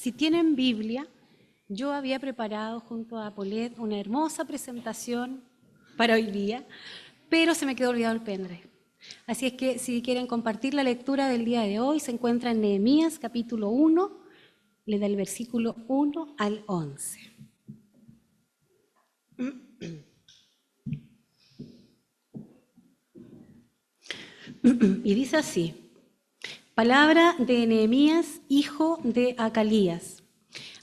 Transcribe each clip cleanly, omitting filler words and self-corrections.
Si tienen Biblia, yo había preparado junto a Paulette una hermosa presentación para hoy día, pero se me quedó olvidado el pendrive. Así es que si quieren compartir la lectura del día de hoy, se encuentra en Nehemías capítulo 1, le da el versículo 1 al 11. Y dice así: palabra de Nehemías, hijo de Acalías.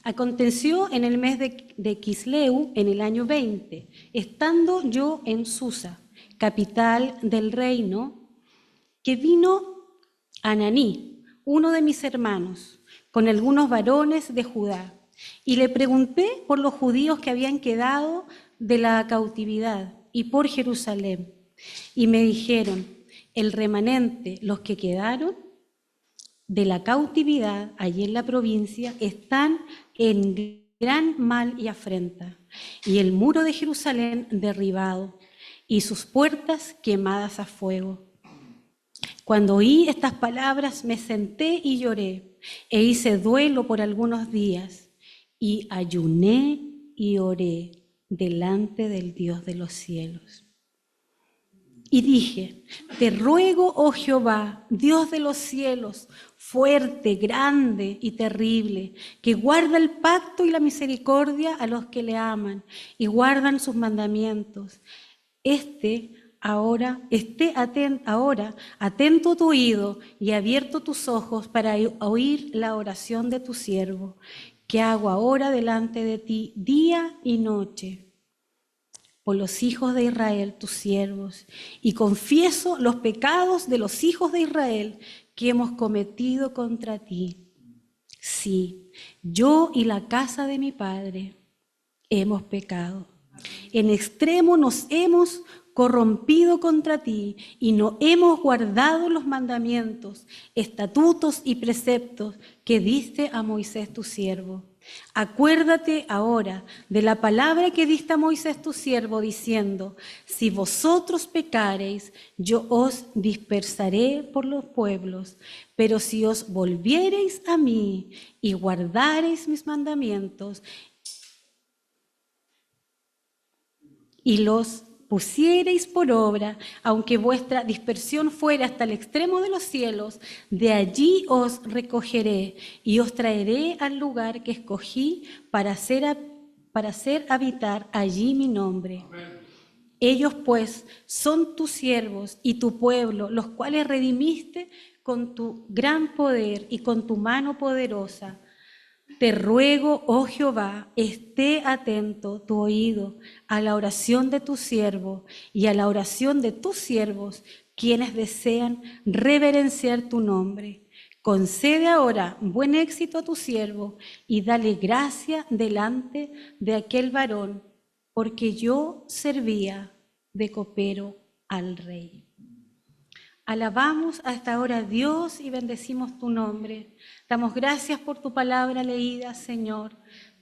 Aconteció en el mes de Quisleu, en el año 20, estando yo en Susa, capital del reino, que vino Ananí, uno de mis hermanos, con algunos varones de Judá, y le pregunté por los judíos que habían quedado de la cautividad y por Jerusalén. Y me dijeron: el remanente, los que quedaron de la cautividad allí en la provincia, están en gran mal y afrenta, y el muro de Jerusalén derribado, y sus puertas quemadas a fuego. Cuando oí estas palabras, me senté y lloré, e hice duelo por algunos días, y ayuné y oré delante del Dios de los cielos. Y dije: te ruego, oh Jehová, Dios de los cielos, fuerte, grande y terrible, que guarda el pacto y la misericordia a los que le aman y guardan sus mandamientos. Ahora atento tu oído y abierto tus ojos para oír la oración de tu siervo, que hago ahora delante de ti día y noche, por los hijos de Israel, tus siervos, y confieso los pecados de los hijos de Israel que hemos cometido contra ti. Sí, yo y la casa de mi padre hemos pecado. En extremo nos hemos corrompido contra ti y no hemos guardado los mandamientos, estatutos y preceptos que diste a Moisés tu siervo. Acuérdate ahora de la palabra que diste a Moisés tu siervo, diciendo: si vosotros pecareis, yo os dispersaré por los pueblos, pero si os volviereis a mí y guardareis mis mandamientos y los pusiereis por obra, aunque vuestra dispersión fuera hasta el extremo de los cielos, de allí os recogeré y os traeré al lugar que escogí para hacer habitar allí mi nombre. Amén. Ellos pues son tus siervos y tu pueblo, los cuales redimiste con tu gran poder y con tu mano poderosa. Te ruego, oh Jehová, esté atento tu oído a la oración de tu siervo y a la oración de tus siervos, quienes desean reverenciar tu nombre. Concede ahora buen éxito a tu siervo y dale gracia delante de aquel varón, porque yo servía de copero al rey. Alabamos hasta ahora a Dios y bendecimos tu nombre. Damos gracias por tu palabra leída, Señor.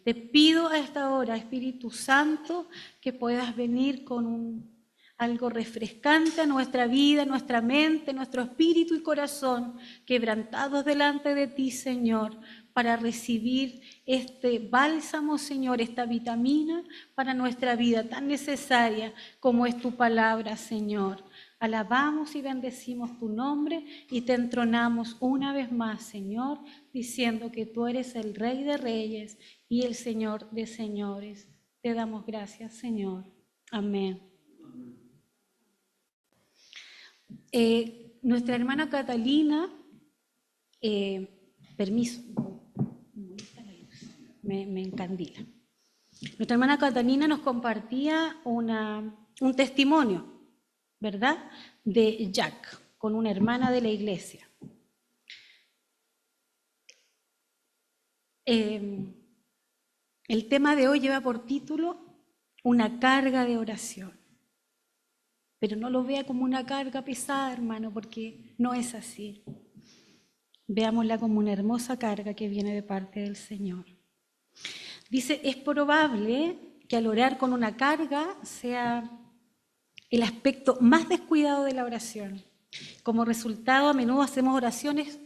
Te pido a esta hora, Espíritu Santo, que puedas venir con algo refrescante a nuestra vida, nuestra mente, nuestro espíritu y corazón, quebrantados delante de ti, Señor, para recibir este bálsamo, Señor, esta vitamina para nuestra vida tan necesaria como es tu palabra, Señor. Alabamos y bendecimos tu nombre y te entronamos una vez más, Señor, diciendo que tú eres el Rey de Reyes y el Señor de Señores. Te damos gracias, Señor. Amén. Nuestra hermana Catalina, permiso, me encandila. Nuestra hermana Catalina nos compartía un testimonio, ¿verdad?, de Jack, con una hermana de la iglesia. El tema de hoy lleva por título una carga de oración. Pero no lo vea como una carga pesada, hermano, porque no es así. Veámosla como una hermosa carga que viene de parte del Señor. Dice, es probable que al orar con una carga sea el aspecto más descuidado de la oración. Como resultado, a menudo hacemos oraciones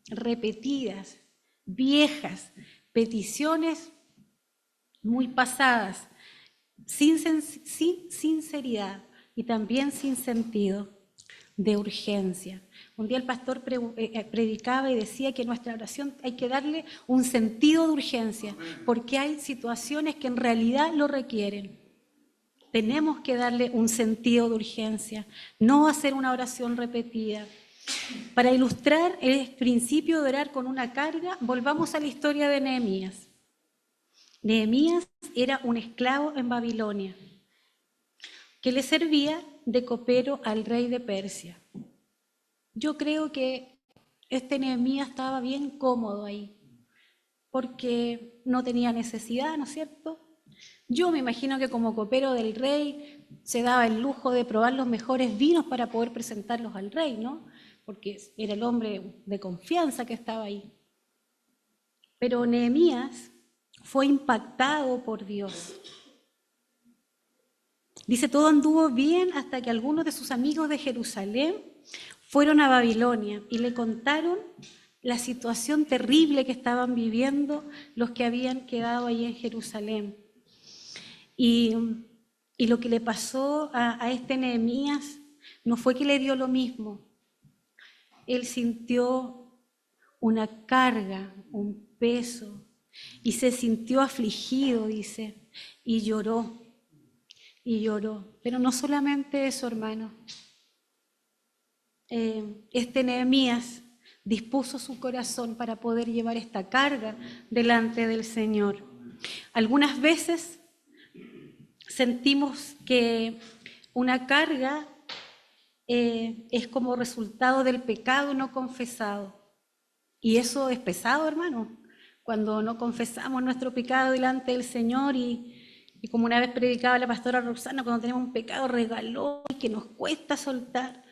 repetidas, viejas, peticiones muy pasadas, sin sinceridad y también sin sentido de urgencia. Un día el pastor predicaba y decía que nuestra oración hay que darle un sentido de urgencia, porque hay situaciones que en realidad lo requieren. Tenemos que darle un sentido de urgencia, no hacer una oración repetida. Para ilustrar el principio de orar con una carga, volvamos a la historia de Nehemías. Nehemías era un esclavo en Babilonia que le servía de copero al rey de Persia. Yo creo que este Nehemías estaba bien cómodo ahí, porque no tenía necesidad, ¿no es cierto? Yo me imagino que como copero del rey se daba el lujo de probar los mejores vinos para poder presentarlos al rey, ¿no? Porque era el hombre de confianza que estaba ahí. Pero Nehemías fue impactado por Dios. Dice, todo anduvo bien hasta que algunos de sus amigos de Jerusalén fueron a Babilonia y le contaron la situación terrible que estaban viviendo los que habían quedado ahí en Jerusalén. Y lo que le pasó a este Nehemías no fue que le dio lo mismo. Él sintió una carga, un peso, y se sintió afligido, dice, y lloró. Pero no solamente eso, hermano. Este Nehemías dispuso su corazón para poder llevar esta carga delante del Señor. Algunas veces sentimos que una carga es como resultado del pecado no confesado. Y eso es pesado, hermano, cuando no confesamos nuestro pecado delante del Señor y como una vez predicaba la pastora Roxana, cuando tenemos un pecado regalón que nos cuesta soltar,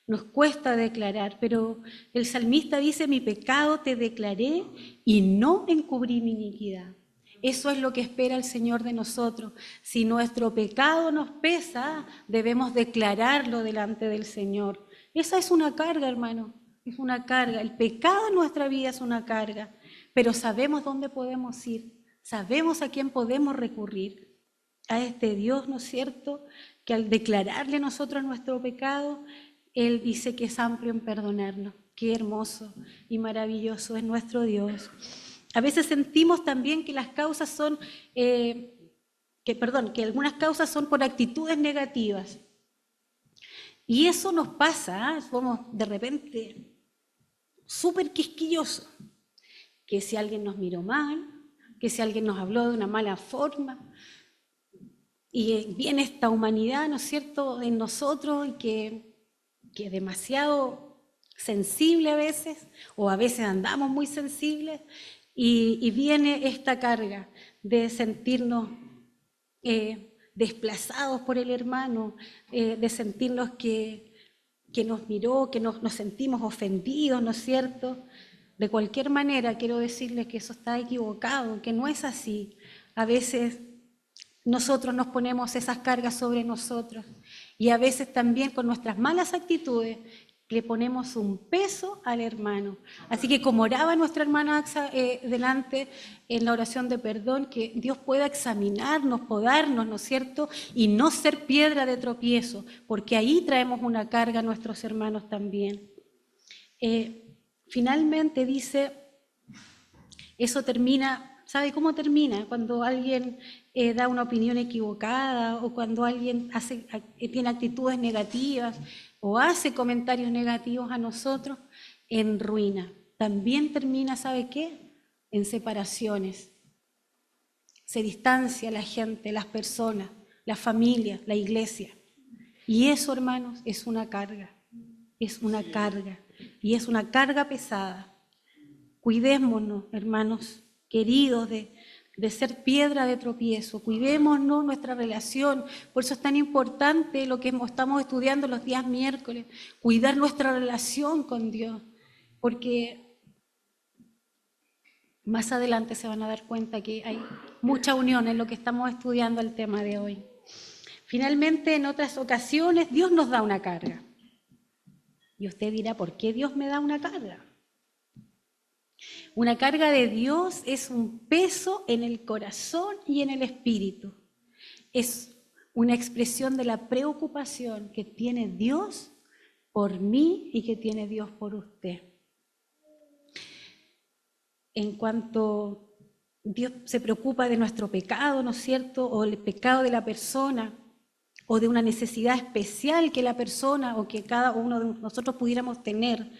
nos cuesta declarar, pero el salmista dice, mi pecado te declaré y no encubrí mi iniquidad. Eso es lo que espera el Señor de nosotros. Si nuestro pecado nos pesa, debemos declararlo delante del Señor. Esa es una carga, hermano, es una carga. El pecado en nuestra vida es una carga, pero sabemos dónde podemos ir, sabemos a quién podemos recurrir. A este Dios, ¿no es cierto?, que al declararle a nosotros nuestro pecado, Él dice que es amplio en perdonarnos. Qué hermoso y maravilloso es nuestro Dios. A veces sentimos también que las causas son, que algunas causas son por actitudes negativas. Y eso nos pasa, ¿eh? Somos de repente súper quisquillosos. Que si alguien nos miró mal, que si alguien nos habló de una mala forma, y viene esta humanidad, ¿no es cierto?, en nosotros y que es demasiado sensible a veces, o a veces andamos muy sensibles, y viene esta carga de sentirnos desplazados por el hermano, de sentirnos que nos miró, que nos sentimos ofendidos, ¿no es cierto? De cualquier manera, quiero decirles que eso está equivocado, que no es así. A veces nosotros nos ponemos esas cargas sobre nosotros y a veces también con nuestras malas actitudes le ponemos un peso al hermano. Así que como oraba nuestra hermana Axa delante en la oración de perdón, que Dios pueda examinarnos, podarnos, ¿no es cierto? Y no ser piedra de tropiezo, porque ahí traemos una carga a nuestros hermanos también. Finalmente dice, eso termina. ¿Sabe cómo termina? Cuando alguien da una opinión equivocada o cuando alguien tiene actitudes negativas o hace comentarios negativos a nosotros, en ruina. También termina, ¿sabe qué? En separaciones. Se distancia la gente, las personas, la familia, la iglesia. Y eso, hermanos, es una carga. Es una carga. Y es una carga pesada. Cuidémonos, hermanos queridos, de ser piedra de tropiezo. Cuidémonos nuestra relación. Por eso es tan importante lo que estamos estudiando los días miércoles, cuidar nuestra relación con Dios, porque más adelante se van a dar cuenta que hay mucha unión en lo que estamos estudiando el tema de hoy. Finalmente, en otras ocasiones, Dios nos da una carga. Y usted dirá, ¿por qué Dios me da una carga? Una carga de Dios es un peso en el corazón y en el espíritu. Es una expresión de la preocupación que tiene Dios por mí y que tiene Dios por usted. En cuanto Dios se preocupa de nuestro pecado, ¿no es cierto?, o el pecado de la persona, o de una necesidad especial que la persona o que cada uno de nosotros pudiéramos tener,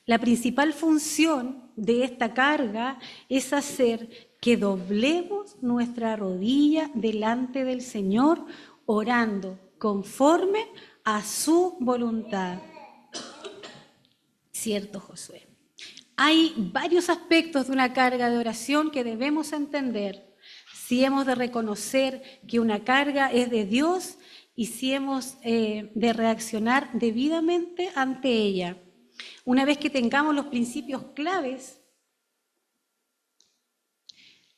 la principal función de esta carga es hacer que doblemos nuestra rodilla delante del Señor, orando conforme a su voluntad. ¿Cierto, Josué? Hay varios aspectos de una carga de oración que debemos entender si hemos de reconocer que una carga es de Dios y si hemos de reaccionar debidamente ante ella. Una vez que tengamos los principios claves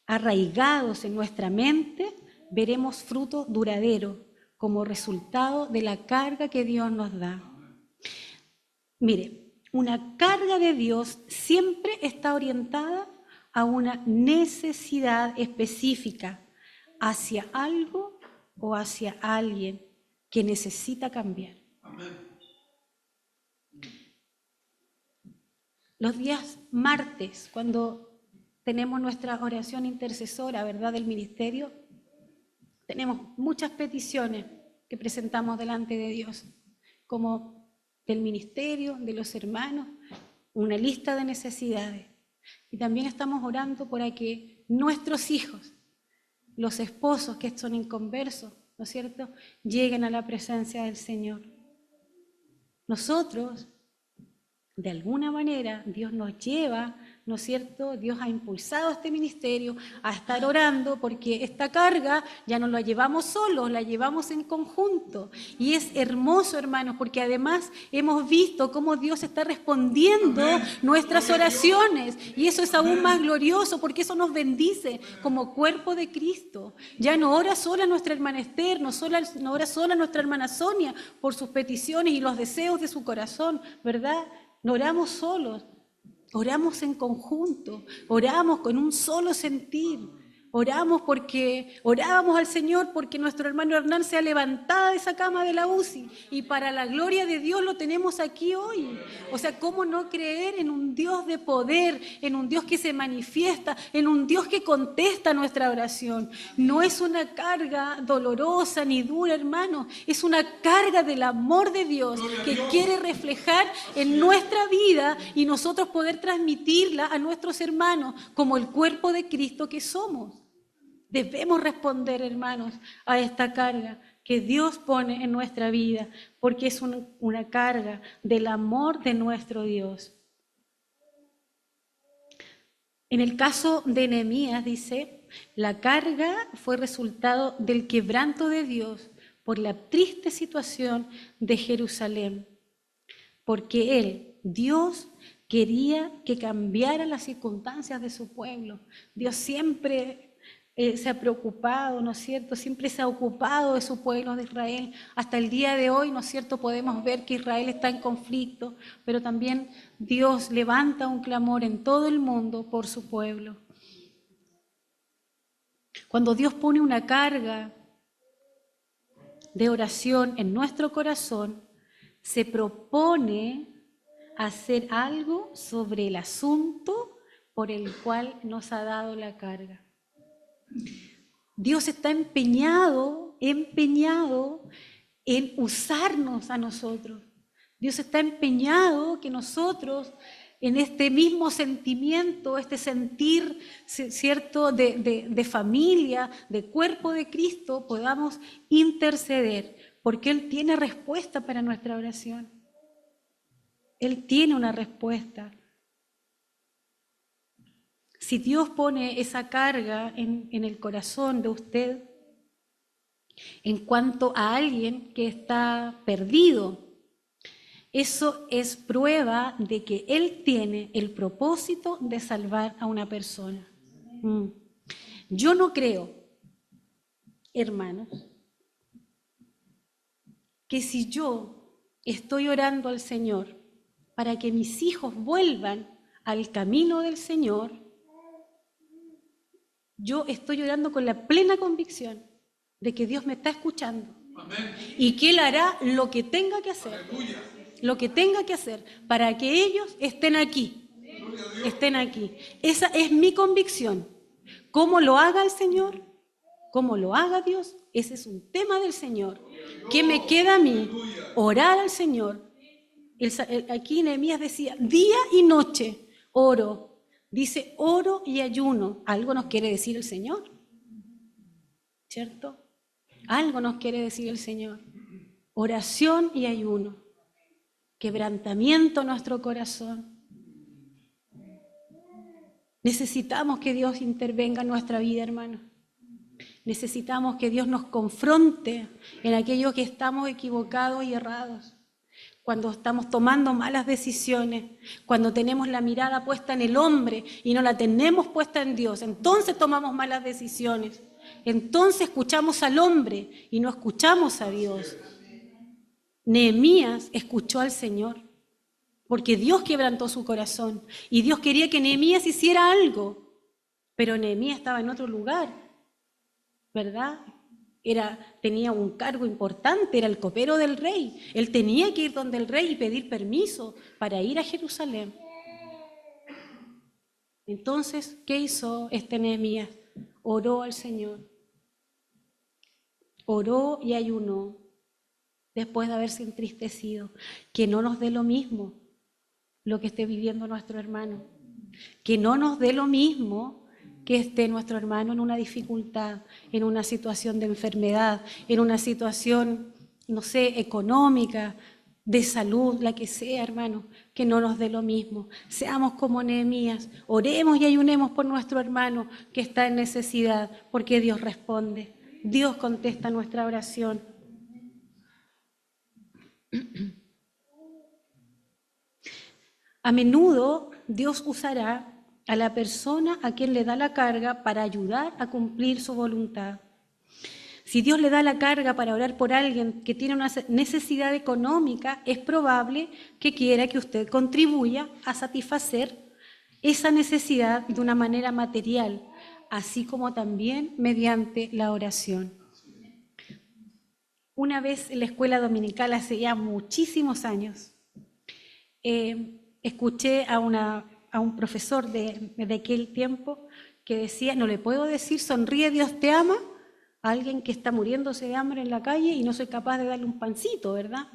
arraigados en nuestra mente, veremos fruto duradero como resultado de la carga que Dios nos da. Mire, una carga de Dios siempre está orientada a una necesidad específica hacia algo o hacia alguien que necesita cambiar. Amén. Los días martes, cuando tenemos nuestra oración intercesora, ¿verdad?, del ministerio, tenemos muchas peticiones que presentamos delante de Dios, como del ministerio, de los hermanos, una lista de necesidades. Y también estamos orando para que nuestros hijos, los esposos que son inconversos, ¿no es cierto?, lleguen a la presencia del Señor. Nosotros, de alguna manera, Dios nos lleva, ¿no es cierto?, Dios ha impulsado este ministerio a estar orando porque esta carga ya no la llevamos solos, la llevamos en conjunto. Y es hermoso, hermanos, porque además hemos visto cómo Dios está respondiendo nuestras oraciones. Y eso es aún más glorioso porque eso nos bendice como cuerpo de Cristo. Ya no ora sola nuestra hermana Esther, no ora sola nuestra hermana Sonia por sus peticiones y los deseos de su corazón, ¿verdad? No oramos solos, oramos en conjunto, oramos con un solo sentir. Orábamos al Señor porque nuestro hermano Hernán se ha levantado de esa cama de la UCI y para la gloria de Dios lo tenemos aquí hoy. O sea, ¿cómo no creer en un Dios de poder, en un Dios que se manifiesta, en un Dios que contesta nuestra oración? No es una carga dolorosa ni dura, hermano, es una carga del amor de Dios que quiere reflejar en nuestra vida y nosotros poder transmitirla a nuestros hermanos como el cuerpo de Cristo que somos. Debemos responder, hermanos, a esta carga que Dios pone en nuestra vida, porque es una carga del amor de nuestro Dios. En el caso de Nehemías dice, la carga fue resultado del quebranto de Dios por la triste situación de Jerusalén, porque él, Dios, quería que cambiaran las circunstancias de su pueblo. Dios siempre se ha preocupado, ¿no es cierto? Siempre se ha ocupado de su pueblo de Israel. Hasta el día de hoy, ¿no es cierto?, podemos ver que Israel está en conflicto, pero también Dios levanta un clamor en todo el mundo por su pueblo. Cuando Dios pone una carga de oración en nuestro corazón, se propone hacer algo sobre el asunto por el cual nos ha dado la carga. Dios está empeñado en usarnos a nosotros. Dios está empeñado que nosotros, en este mismo sentimiento, este sentir, ¿cierto?, de familia, de cuerpo de Cristo, podamos interceder, porque Él tiene respuesta para nuestra oración. Él tiene una respuesta. Si Dios pone esa carga en el corazón de usted en cuanto a alguien que está perdido, eso es prueba de que Él tiene el propósito de salvar a una persona. Yo no creo, hermanos, que si yo estoy orando al Señor para que mis hijos vuelvan al camino del Señor, yo estoy orando con la plena convicción de que Dios me está escuchando. Amén. Y que Él hará lo que tenga que hacer. Aleluya. Lo que tenga que hacer para que ellos estén aquí. Estén aquí. Esa es mi convicción. ¿Cómo lo haga el Señor? ¿Cómo lo haga Dios? Ese es un tema del Señor. ¿Qué me queda a mí? Orar al Señor. Aquí Nehemías decía, día y noche oro. Dice oro y ayuno. Algo nos quiere decir el Señor, ¿cierto? Algo nos quiere decir el Señor. Oración y ayuno. Quebrantamiento en nuestro corazón. Necesitamos que Dios intervenga en nuestra vida, hermanos. Necesitamos que Dios nos confronte en aquello que estamos equivocados y errados. Cuando estamos tomando malas decisiones, cuando tenemos la mirada puesta en el hombre y no la tenemos puesta en Dios, entonces tomamos malas decisiones. Entonces escuchamos al hombre y no escuchamos a Dios. Nehemías escuchó al Señor, porque Dios quebrantó su corazón y Dios quería que Nehemías hiciera algo, pero Nehemías estaba en otro lugar, ¿verdad? Tenía un cargo importante, era el copero del rey. Él tenía que ir donde el rey y pedir permiso para ir a Jerusalén. Entonces, ¿qué hizo Nehemías? Oró al Señor. Oró y ayunó después de haberse entristecido. Que no nos dé lo mismo lo que esté viviendo nuestro hermano. Que no nos dé lo mismo que esté nuestro hermano en una dificultad, en una situación de enfermedad, en una situación, no sé, económica, de salud, la que sea, hermano, que no nos dé lo mismo. Seamos como Nehemías, oremos y ayunemos por nuestro hermano que está en necesidad, porque Dios responde, Dios contesta nuestra oración. A menudo Dios usará a la persona a quien le da la carga para ayudar a cumplir su voluntad. Si Dios le da la carga para orar por alguien que tiene una necesidad económica, es probable que quiera que usted contribuya a satisfacer esa necesidad de una manera material, así como también mediante la oración. Una vez en la escuela dominical, hace ya muchísimos años, escuché a un profesor de aquel tiempo que decía, no le puedo decir sonríe, Dios te ama, a alguien que está muriéndose de hambre en la calle y no soy capaz de darle un pancito, ¿verdad?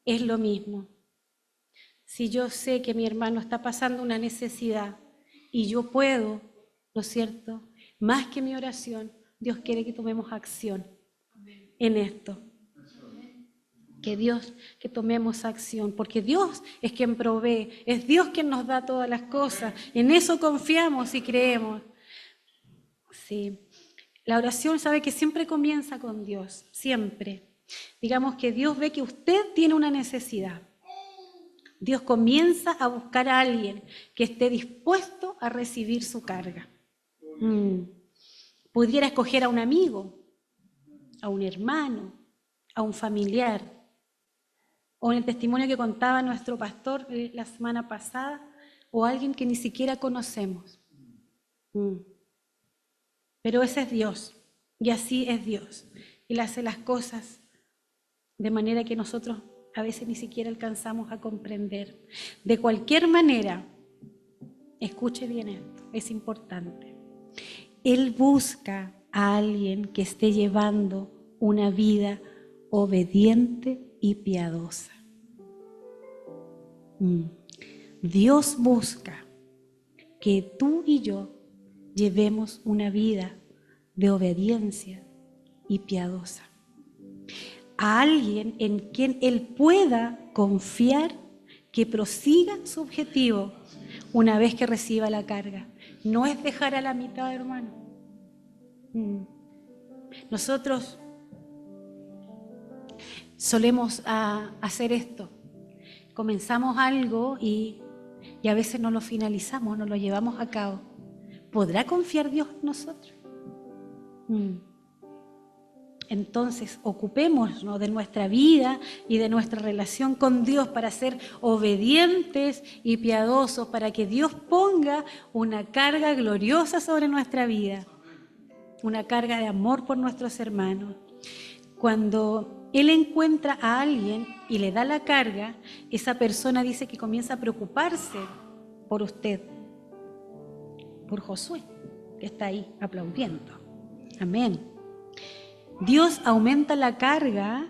Es lo mismo. Si yo sé que mi hermano está pasando una necesidad y yo puedo, ¿no es cierto? Más que mi oración, Dios quiere que tomemos acción en esto. Que tomemos acción, porque Dios es quien provee, es Dios quien nos da todas las cosas, en eso confiamos y creemos. Sí, la oración sabe que siempre comienza con Dios, siempre. Digamos que Dios ve que usted tiene una necesidad. Dios comienza a buscar a alguien que esté dispuesto a recibir su carga. Pudiera escoger a un amigo, a un hermano, a un familiar. O en el testimonio que contaba nuestro pastor la semana pasada, o alguien que ni siquiera conocemos. Pero ese es Dios, y así es Dios. Él hace las cosas de manera que nosotros a veces ni siquiera alcanzamos a comprender. De cualquier manera, escuche bien esto, es importante. Él busca a alguien que esté llevando una vida obediente y piadosa. Dios busca que tú y yo llevemos una vida de obediencia y piadosa. A alguien en quien Él pueda confiar que prosiga su objetivo una vez que reciba la carga. No es dejar a la mitad, hermano. Nosotros solemos hacer esto. Comenzamos algo y a veces no lo finalizamos, no lo llevamos a cabo. ¿Podrá confiar Dios en nosotros? Entonces, ocupémonos de nuestra vida y de nuestra relación con Dios para ser obedientes y piadosos, para que Dios ponga una carga gloriosa sobre nuestra vida, una carga de amor por nuestros hermanos. Cuando Él encuentra a alguien y le da la carga, esa persona dice que comienza a preocuparse por usted, por Josué, que está ahí aplaudiendo. Amén. Dios aumenta la carga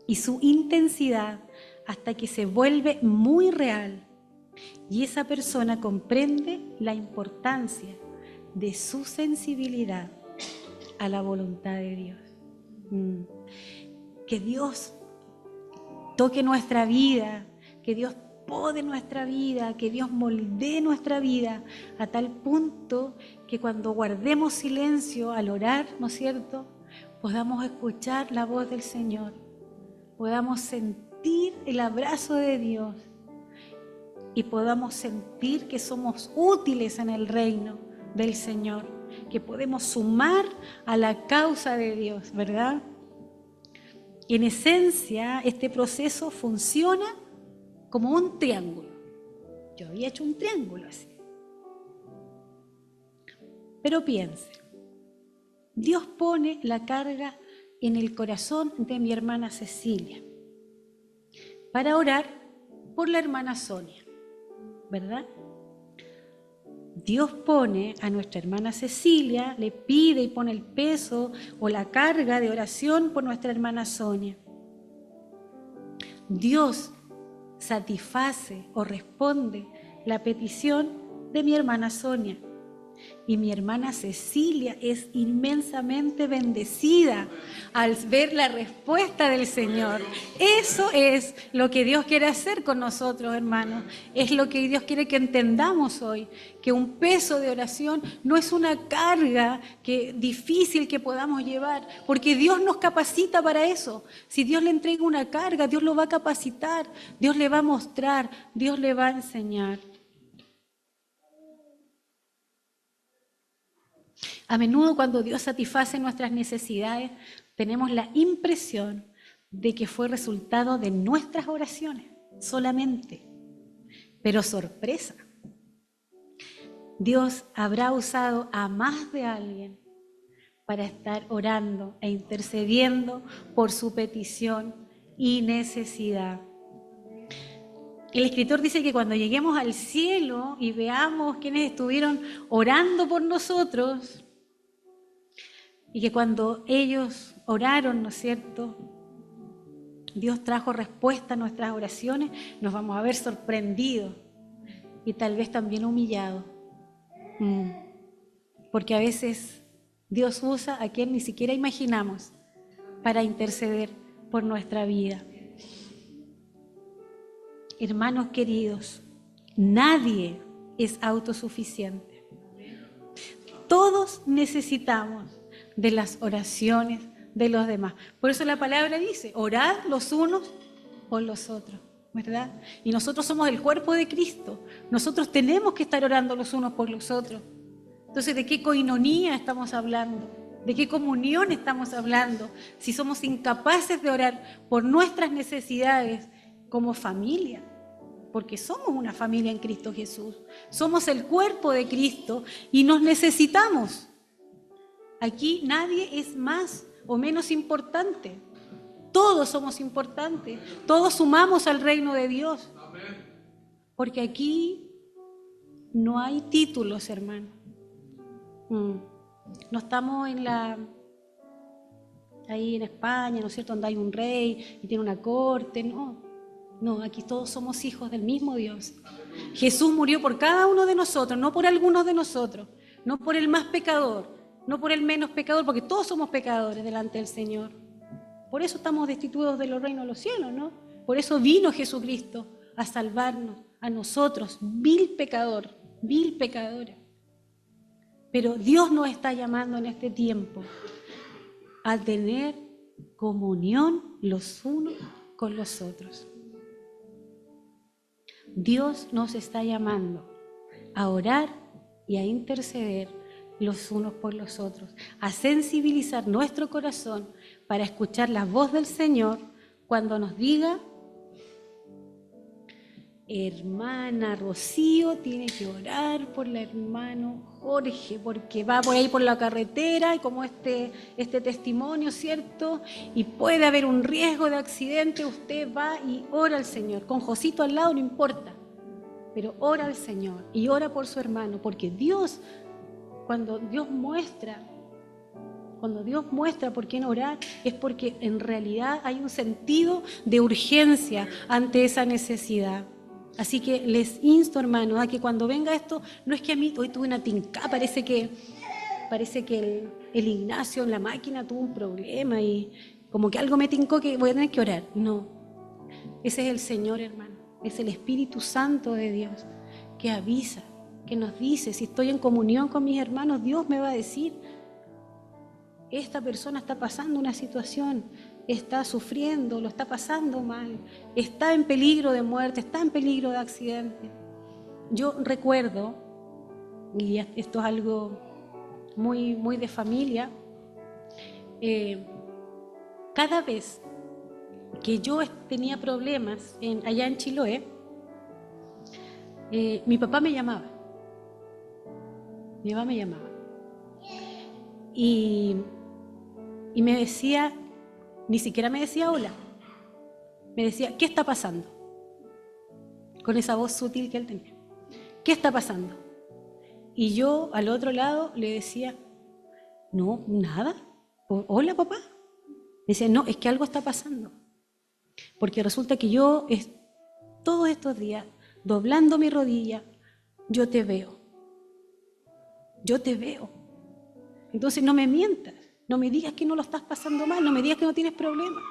y su intensidad hasta que se vuelve muy real y esa persona comprende la importancia de su sensibilidad a la voluntad de Dios. Que Dios toque nuestra vida, que Dios pode nuestra vida, que Dios moldee nuestra vida a tal punto que cuando guardemos silencio al orar, ¿no es cierto?, podamos escuchar la voz del Señor, podamos sentir el abrazo de Dios y podamos sentir que somos útiles en el reino del Señor, que podemos sumar a la causa de Dios, ¿verdad? En esencia, este proceso funciona como un triángulo. Yo había hecho un triángulo así. Pero piense, Dios pone la carga en el corazón de mi hermana Cecilia para orar por la hermana Sonia, ¿verdad? Dios pone a nuestra hermana Cecilia, le pide y pone el peso o la carga de oración por nuestra hermana Sonia. Dios satisface o responde la petición de mi hermana Sonia. Y mi hermana Cecilia es inmensamente bendecida al ver la respuesta del Señor. Eso es lo que Dios quiere hacer con nosotros, hermanos. Es lo que Dios quiere que entendamos hoy. Que un peso de oración no es una carga difícil que podamos llevar, porque Dios nos capacita para eso. Si Dios le entrega una carga, Dios lo va a capacitar, Dios le va a mostrar, Dios le va a enseñar. A menudo cuando Dios satisface nuestras necesidades, tenemos la impresión de que fue resultado de nuestras oraciones solamente. Pero sorpresa, Dios habrá usado a más de alguien para estar orando e intercediendo por su petición y necesidad. El escritor dice que cuando lleguemos al cielo y veamos quienes estuvieron orando por nosotros, y que cuando ellos oraron, ¿no es cierto?, Dios trajo respuesta a nuestras oraciones, nos vamos a ver sorprendidos y tal vez también humillados. Porque a veces Dios usa a quien ni siquiera imaginamos para interceder por nuestra vida. Hermanos queridos, nadie es autosuficiente. Todos necesitamos de las oraciones de los demás. Por eso la palabra dice, orad los unos por los otros, ¿verdad? Y nosotros somos el cuerpo de Cristo. Nosotros tenemos que estar orando los unos por los otros. Entonces, ¿de qué coinonía estamos hablando? ¿De qué comunión estamos hablando? Si somos incapaces de orar por nuestras necesidades como familia, porque somos una familia en Cristo Jesús. Somos el cuerpo de Cristo y nos necesitamos. Aquí nadie es más o menos importante. Todos somos importantes. Todos sumamos al reino de Dios. Porque aquí no hay títulos, hermano. No estamos ahí en España, ¿no es cierto?, donde hay un rey y tiene una corte. No, aquí todos somos hijos del mismo Dios. Jesús murió por cada uno de nosotros, no por algunos de nosotros, no por el más pecador, no por el menos pecador, porque todos somos pecadores delante del Señor. Por eso estamos destituidos de los reinos de los cielos, ¿no? Por eso vino Jesucristo a salvarnos, a nosotros, vil pecador, vil pecadora. Pero Dios nos está llamando en este tiempo a tener comunión los unos con los otros. Dios nos está llamando a orar y a interceder los unos por los otros, a sensibilizar nuestro corazón para escuchar la voz del Señor cuando nos diga: hermana Rocío tiene que orar por el hermano Jorge, porque va por ahí por la carretera y como este testimonio, ¿cierto? Y puede haber un riesgo de accidente, usted va y ora al Señor. Con Josito al lado no importa, pero ora al Señor y ora por su hermano, porque Dios, cuando Dios muestra por quién orar, es porque en realidad hay un sentido de urgencia ante esa necesidad. Así que les insto, hermanos, a que cuando venga esto, no es que a mí hoy tuve una tincada, parece que el Ignacio en la máquina tuvo un problema y como que algo me tincó que voy a tener que orar. No, ese es el Señor, hermano, es el Espíritu Santo de Dios que avisa, que nos dice: si estoy en comunión con mis hermanos, Dios me va a decir: esta persona está pasando una situación, está sufriendo, lo está pasando mal, está en peligro de muerte, está en peligro de accidente. Yo recuerdo, y esto es algo muy, muy de familia, cada vez que yo tenía problemas allá en Chiloé, mi papá me llamaba. Y me decía, ni siquiera me decía hola, me decía: ¿qué está pasando? Con esa voz sutil que él tenía. ¿Qué está pasando? Y yo al otro lado le decía: no, nada. Hola, papá. Me decía: no, es que algo está pasando. Porque resulta que yo todos estos días, doblando mi rodilla, yo te veo. Entonces no me mientas, no me digas que no lo estás pasando mal, no me digas que no tienes problemas.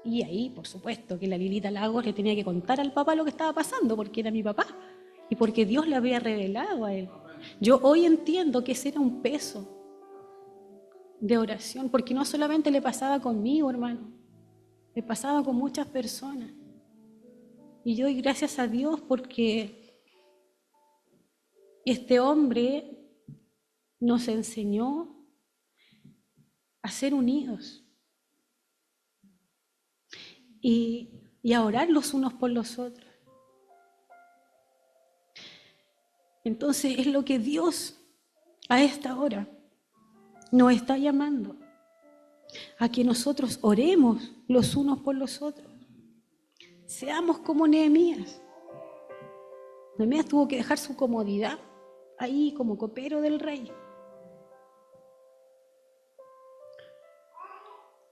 Y ahí, por supuesto, que la Lilita Lagos le tenía que contar al papá lo que estaba pasando, porque era mi papá y porque Dios le había revelado a él. Yo hoy entiendo que ese era un peso de oración, porque no solamente le pasaba conmigo, hermano, le pasaba con muchas personas. Y yo doy gracias a Dios porque este hombre nos enseñó a ser unidos y a orar los unos por los otros. Entonces es lo que Dios a esta hora nos está llamando, a que nosotros oremos los unos por los otros. Seamos como Nehemías. Nehemías tuvo que dejar su comodidad ahí como copero del rey.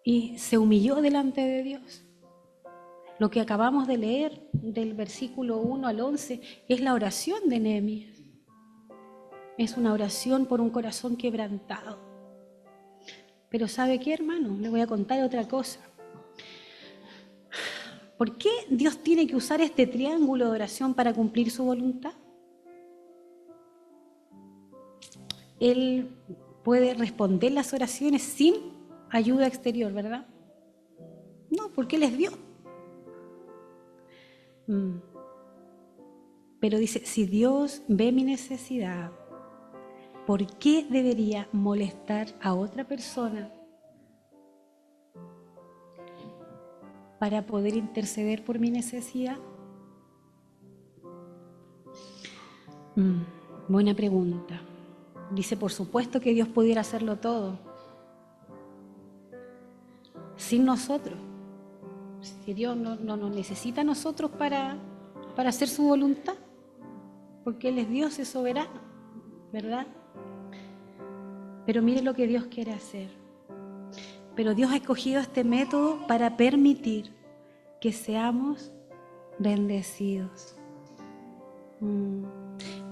Y se humilló delante de Dios. Lo que acabamos de leer del versículo 1 al 11 es la oración de Nehemías. Es una oración por un corazón quebrantado. Pero ¿sabe qué, hermano? Le voy a contar otra cosa. ¿Por qué Dios tiene que usar este triángulo de oración para cumplir su voluntad? Él puede responder las oraciones sin ayuda exterior, ¿verdad? No, porque Él es Dios. Pero dice: si Dios ve mi necesidad, ¿por qué debería molestar a otra persona para poder interceder por mi necesidad? Buena pregunta. Dice: por supuesto que Dios pudiera hacerlo todo sin nosotros. Si Dios no nos necesita a nosotros para hacer su voluntad, porque Él es Dios, es soberano, ¿verdad? Pero mire lo que Dios quiere hacer. Pero Dios ha escogido este método para permitir que seamos bendecidos.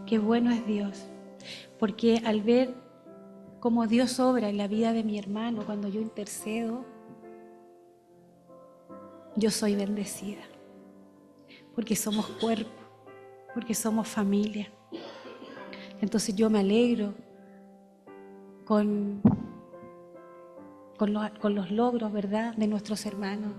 Qué bueno es Dios, porque al ver cómo Dios obra en la vida de mi hermano cuando yo intercedo, yo soy bendecida, porque somos cuerpo, porque somos familia. Entonces yo me alegro con los logros, ¿verdad?, de nuestros hermanos.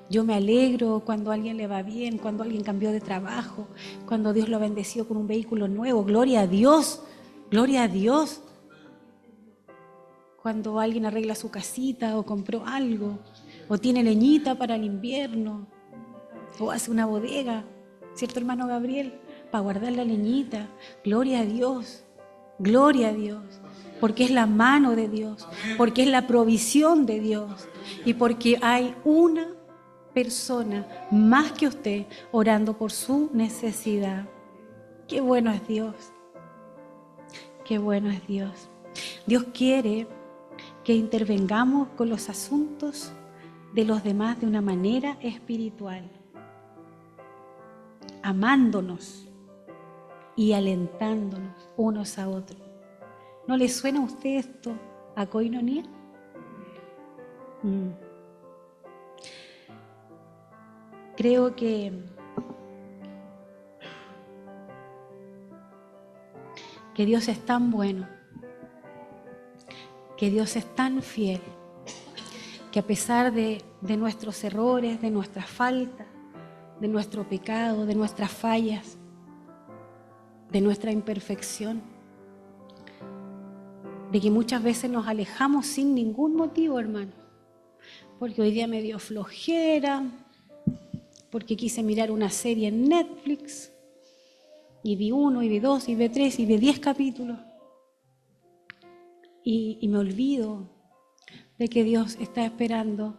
Yo me alegro cuando a alguien le va bien, cuando alguien cambió de trabajo, cuando Dios lo ha bendecido con un vehículo nuevo. Gloria a Dios, gloria a Dios. cuando alguien arregla su casita o compró algo, o tiene leñita para el invierno, o hace una bodega, ¿cierto, hermano Gabriel? Para guardar la leñita. Gloria a Dios, porque es la mano de Dios, porque es la provisión de Dios y porque hay una persona más que usted orando por su necesidad. Qué bueno es Dios, qué bueno es Dios. Dios quiere que intervengamos con los asuntos de los demás de una manera espiritual, amándonos y alentándonos unos a otros. ¿No le suena a usted esto a coinonía? Creo que Dios es tan bueno, que Dios es tan fiel, que a pesar de nuestros errores, de nuestras faltas, de nuestro pecado, de nuestras fallas, de nuestra imperfección, de que muchas veces nos alejamos sin ningún motivo, hermano, porque hoy día me dio flojera, porque quise mirar una serie en Netflix, y vi 1, y vi 2, y vi 3, y vi 10 capítulos, y me olvido de que Dios está esperando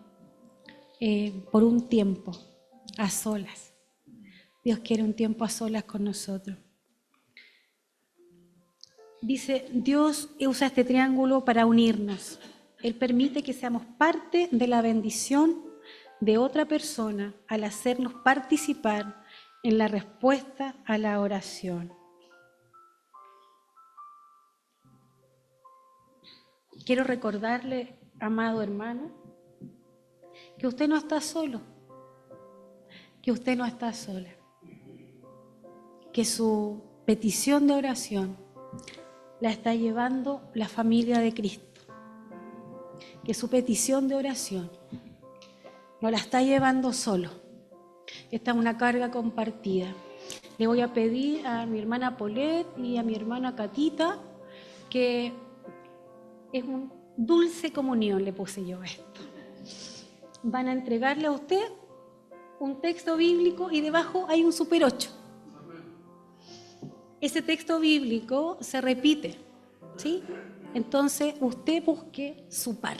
por un tiempo a solas. Dios quiere un tiempo a solas con nosotros. Dice, Dios usa este triángulo para unirnos. Él permite que seamos parte de la bendición de otra persona al hacernos participar en la respuesta a la oración. Quiero recordarle, amado hermano, que usted no está solo, que usted no está sola, que su petición de oración la está llevando la familia de Cristo, que su petición de oración no la está llevando solo, esta es una carga compartida. Le voy a pedir a mi hermana Polet y a mi hermana Catita que es un dulce comunión, le puse yo esto. Van a entregarle a usted un texto bíblico y debajo hay un Super 8. Ese texto bíblico se repite, ¿sí? Entonces usted busque su par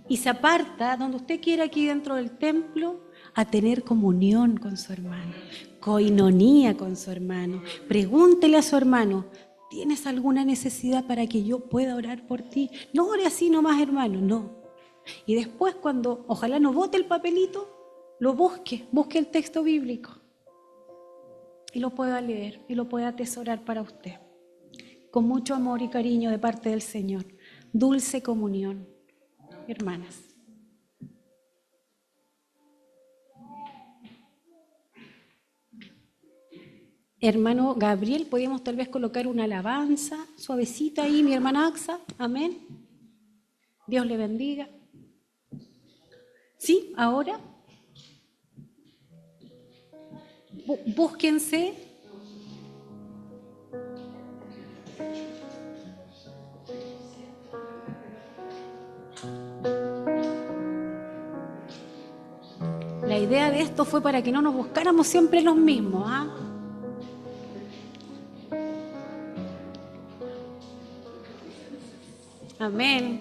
y se aparta donde usted quiera aquí dentro del templo a tener comunión con su hermano, coinonía con su hermano. Pregúntele a su hermano, ¿tienes alguna necesidad para que yo pueda orar por ti? No ore así nomás, hermano, no. Y después cuando ojalá no bote el papelito, lo busque el texto bíblico y lo pueda leer y lo pueda atesorar para usted. Con mucho amor y cariño de parte del Señor. Dulce comunión, hermanas. Hermano Gabriel, podríamos tal vez colocar una alabanza suavecita ahí, mi hermana Axa, amén. Dios le bendiga. ¿Sí? Ahora. Búsquense. La idea de esto fue para que no nos buscáramos siempre los mismos, ¿ah? Amén.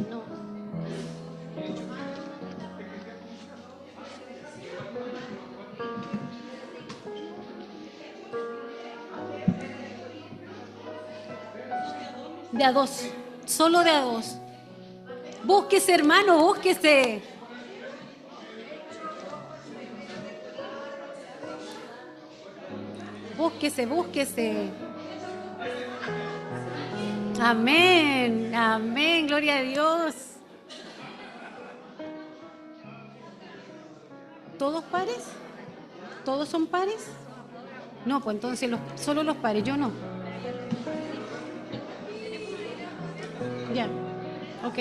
No. De a dos, solo de a dos. Búsquese, hermano, búsquese. Búsquese. Amén, amén, gloria a Dios. ¿Todos pares? ¿Todos son pares? No, pues entonces solo los pares, yo no. Ya, ok.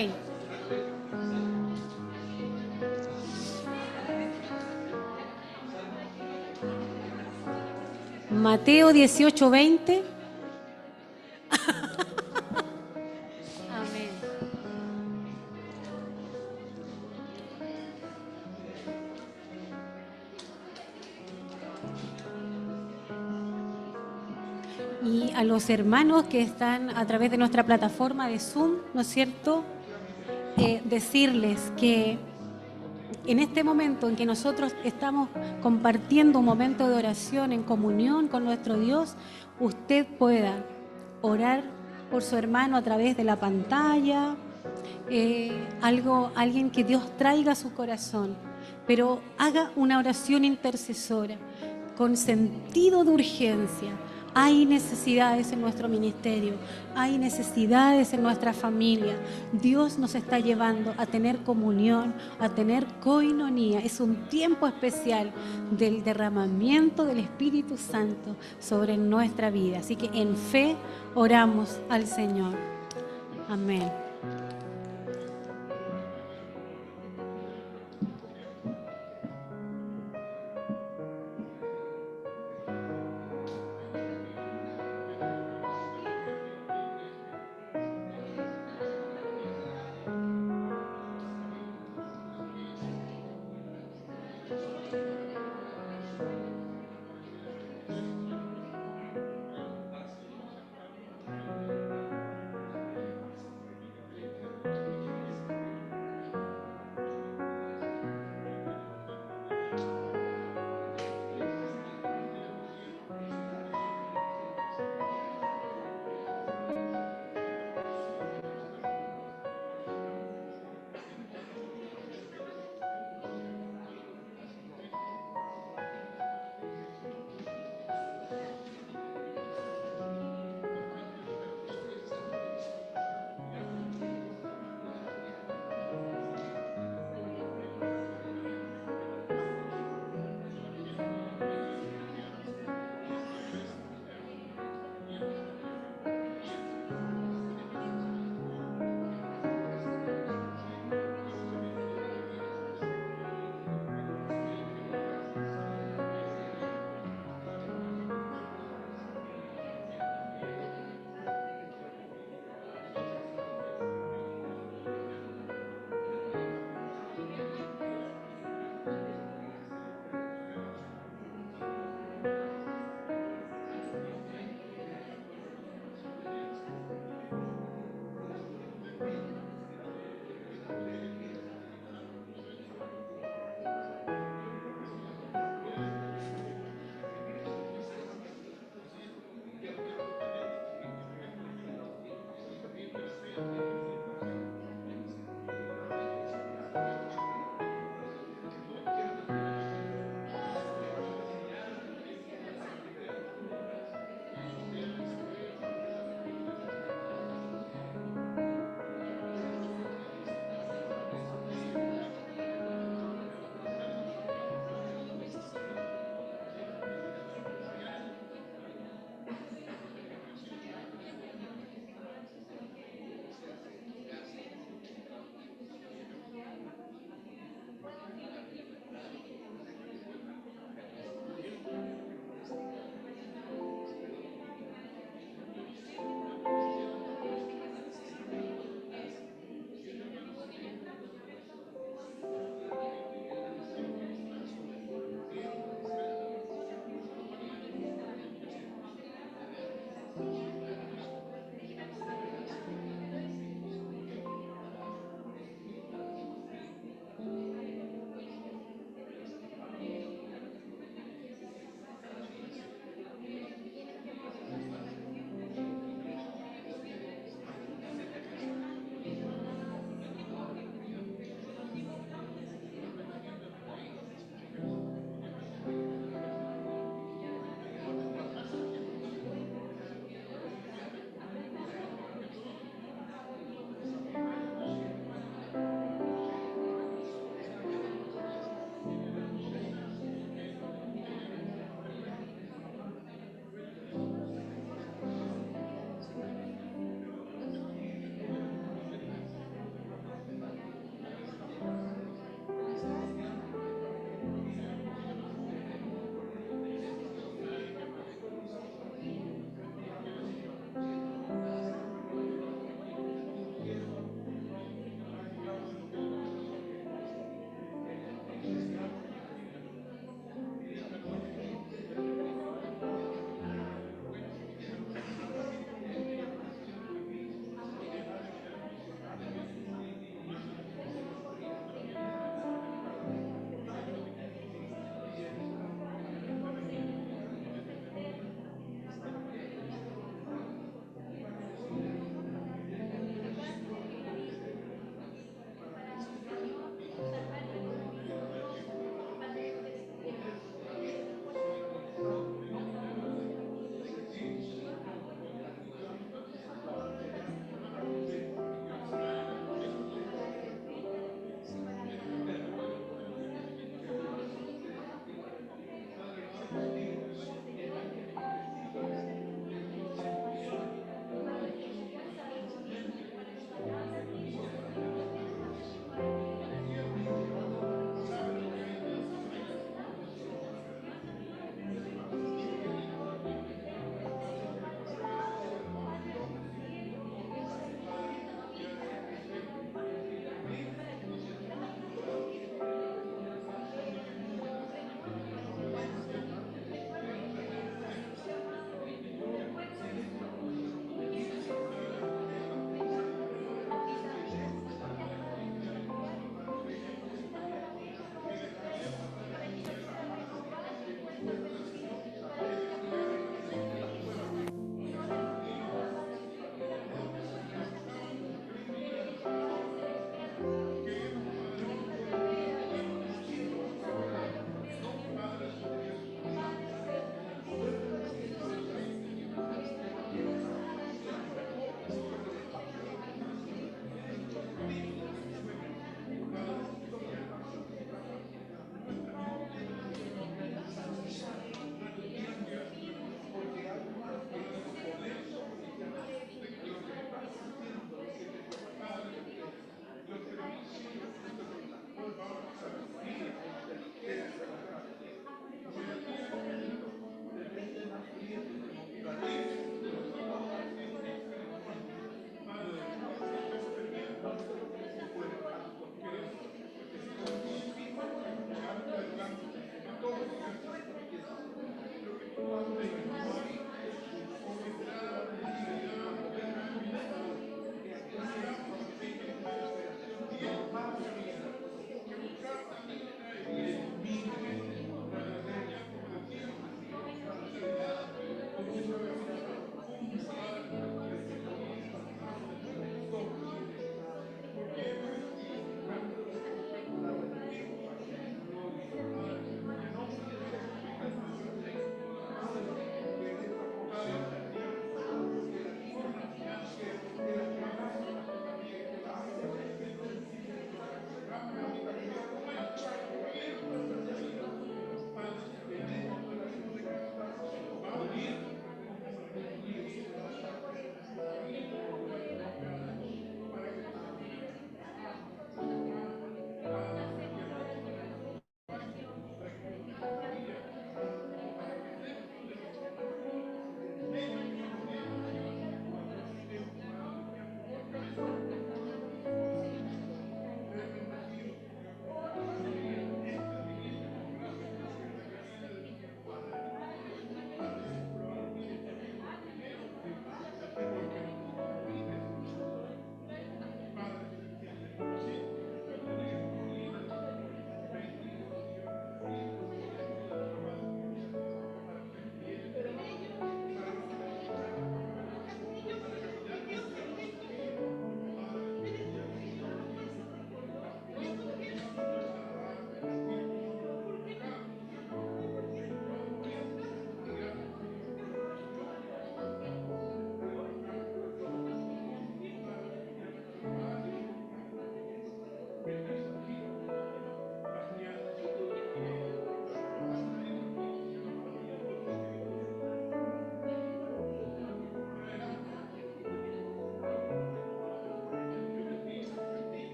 Mateo 18:20. Amén. Y a los hermanos que están a través de nuestra plataforma de Zoom, ¿no es cierto? Decirles que en este momento en que nosotros estamos compartiendo un momento de oración en comunión con nuestro Dios, usted pueda orar por su hermano a través de la pantalla, alguien que Dios traiga a su corazón, pero haga una oración intercesora con sentido de urgencia. Hay necesidades en nuestro ministerio, hay necesidades en nuestra familia. Dios nos está llevando a tener comunión, a tener coinonía. Es un tiempo especial del derramamiento del Espíritu Santo sobre nuestra vida. Así que en fe oramos al Señor. Amén.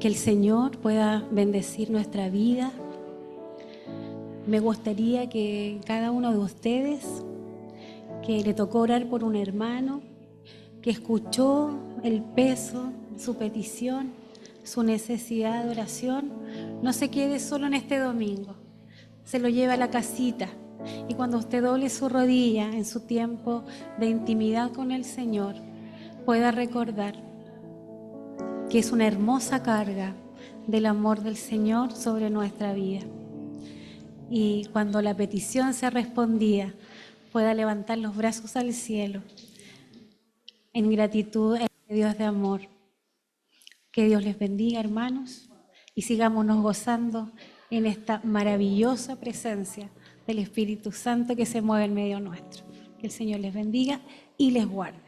Que el Señor pueda bendecir nuestra vida. Me gustaría que cada uno de ustedes que le tocó orar por un hermano, que escuchó el peso, su petición, su necesidad de oración, no se quede solo en este domingo, se lo lleve a la casita y cuando usted doble su rodilla en su tiempo de intimidad con el Señor, pueda recordar que es una hermosa carga del amor del Señor sobre nuestra vida. Y cuando la petición se respondía, pueda levantar los brazos al cielo en gratitud a Dios de amor. Que Dios les bendiga, hermanos, y sigámonos gozando en esta maravillosa presencia del Espíritu Santo que se mueve en medio nuestro. Que el Señor les bendiga y les guarde.